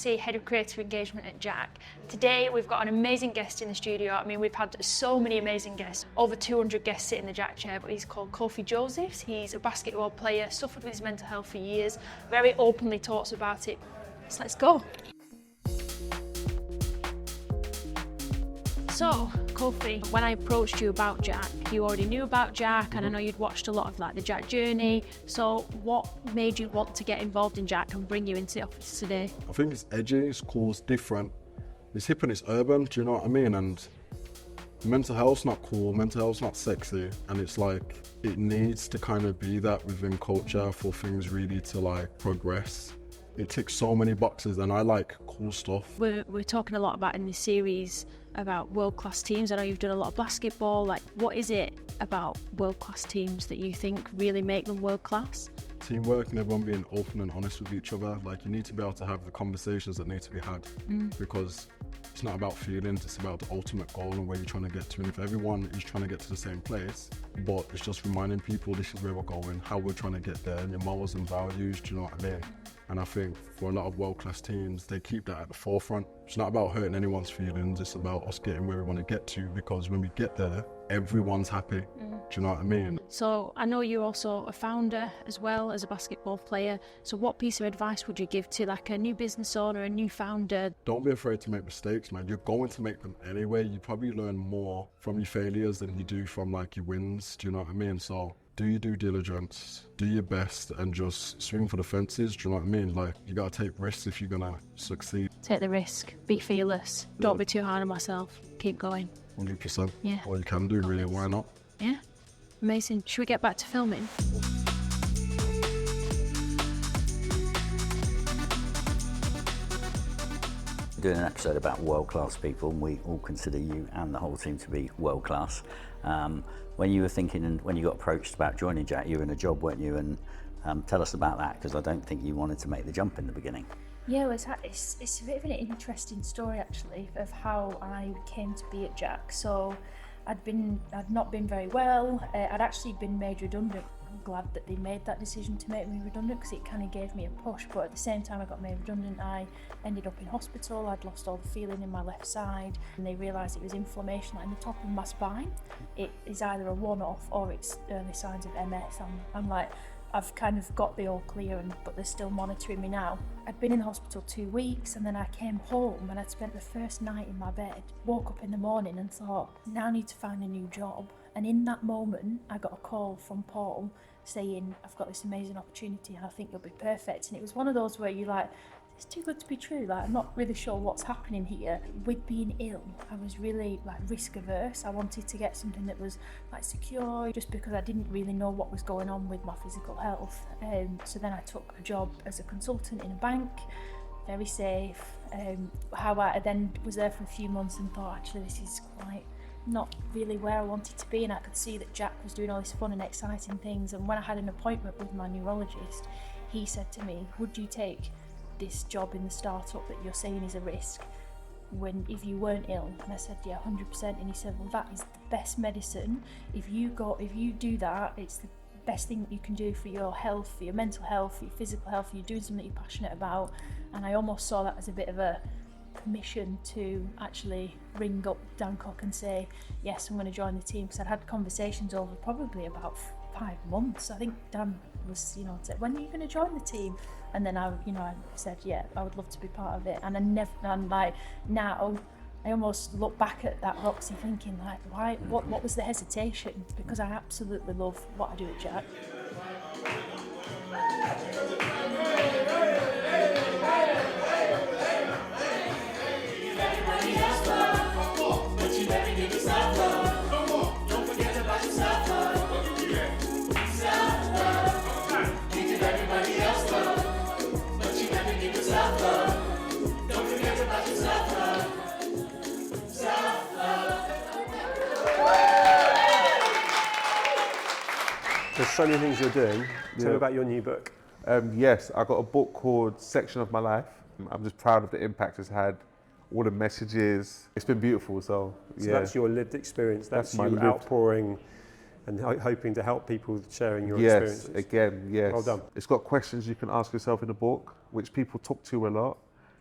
Roxy, Head of Creative Engagement at JAAQ. Today we've got an amazing guest in the studio. I mean, we've had so many amazing guests, over 200 guests sit in the JAAQ chair, but he's called Kofi Josephs. He's a basketball player, suffered with his mental health for years, very openly talks about it. So let's go. So, Kofi, when I approached you about JAAQ, you already knew about JAAQ, and I know you'd watched a lot of like the JAAQ Journey. So, what made you want to get involved in JAAQ and bring you into the office today? I think it's edgy, it's cool, it's different, it's hip and it's urban. Do you know what I mean? And mental health's not cool, mental health's not sexy, and it's like it needs to kind of be that within culture for things really to like progress. It ticks so many boxes, and I like cool stuff. We're talking a lot about in this series about world-class teams. I know you've done a lot of basketball. Like, what is it about world-class teams that you think really make them world-class? Teamwork and everyone being open and honest with each other. Like, you need to be able to have the conversations that need to be had, because it's not about feelings, it's about the ultimate goal and where you're trying to get to. And if everyone is trying to get to the same place, but it's just reminding people this is where we're going, how we're trying to get there, and your morals and values, do you know what I mean? And I think for a lot of world-class teams, they keep that at the forefront. It's not about hurting anyone's feelings, it's about us getting where we want to get to, because when we get there, everyone's happy. Do you know what I mean? So I know you're also a founder as well as a basketball player. So what piece of advice would you give to like a new business owner, a new founder? Don't be afraid to make mistakes, man. You're going to make them anyway. You probably learn more from your failures than you do from like your wins. Do you know what I mean? So do your due diligence, do your best, and just swing for the fences. Do you know what I mean? Like, you gotta take risks if you're gonna succeed. Take the risk, be fearless, don't be too hard on myself, keep going. 100%. Yeah. All you can do, really, why not? Yeah, amazing. Should we get back to filming? Doing an episode about world-class people, and we all consider you and the whole team to be world-class. When you were thinking and when you got approached about joining JAAQ, you were in a job, weren't you? And tell us about that, because I don't think you wanted to make the jump in the beginning. Yeah, it's a bit of an interesting story actually of how I came to be at JAAQ. So I'd not been very well. I'd actually been made redundant. I'm glad that they made that decision to make me redundant, because it kind of gave me a push. But at the same time I got made redundant, I ended up in hospital. I'd lost all the feeling in my left side, and they realised it was inflammation like in the top of my spine. It is either a one-off or it's early signs of MS. I'm like, I've kind of got the all clear, but they're still monitoring me now. I'd been in the hospital 2 weeks, and then I came home and I'd spent the first night in my bed, woke up in the morning and thought, now I need to find a new job. And in that moment, I got a call from Paul saying, I've got this amazing opportunity and I think you'll be perfect. And it was one of those where you're like, it's too good to be true. Like, I'm not really sure what's happening here. With being ill, I was really like risk averse. I wanted to get something that was like secure, just because I didn't really know what was going on with my physical health. So then I took a job as a consultant in a bank, very safe. I then was there for a few months and thought, actually, this is quite not really where I wanted to be, and I could see that JAAQ was doing all these fun and exciting things. And when I had an appointment with my neurologist, he said to me, would you take this job in the startup that you're saying is a risk if you weren't ill? And I said, yeah, 100%. And he said, well, that is the best medicine. If you do that, it's the best thing that you can do for your health, for your mental health, for your physical health, for you doing something you're passionate about. And I almost saw that as a bit of a permission to actually ring up Dan Cook and say, yes, I'm going to join the team, because I'd had conversations over probably about 5 months. I think Dan was, said, when are you going to join the team? And then I said, yeah, I would love to be part of it. And now I almost look back at that, Roxy, thinking like, why? What was the hesitation? Because I absolutely love what I do at JAAQ. There's so many things you're doing. Tell me about your new book. Yes, I got a book called Section of My Life. I'm just proud of the impact it's had, all the messages. It's been beautiful, so yeah. So that's your lived experience. That's you outpouring and hoping to help people sharing your experiences. Yes, again, yes. Well done. It's got questions you can ask yourself in the book, which people talk to a lot.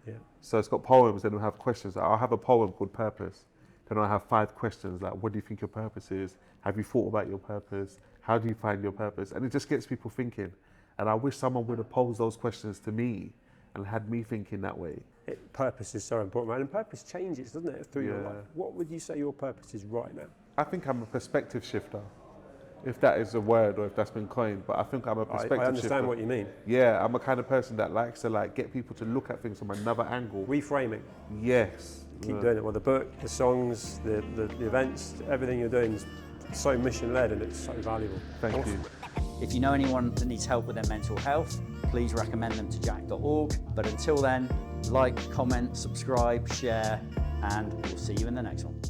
Yeah. So it's got poems, then we'll have questions. I'll have a poem called Purpose. Then I'll have 5 questions like, what do you think your purpose is? Have you thought about your purpose? How do you find your purpose? And it just gets people thinking. And I wish someone would have posed those questions to me and had me thinking that way. Purpose is so important, man. And purpose changes, doesn't it, through your life? What would you say your purpose is right now? I think I'm a perspective shifter, if that is a word or if that's been coined, but I think I'm a perspective shifter. I understand what you mean. Yeah, I'm a kind of person that likes to like get people to look at things from another angle. Reframing. Yes. Keep doing it. Well, the book, the songs, the events, everything you're doing is so mission-led and it's so valuable. Thank you. If you know anyone that needs help with their mental health, please recommend them to JAAQ.org. But until then, like, comment, subscribe, share, and we'll see you in the next one.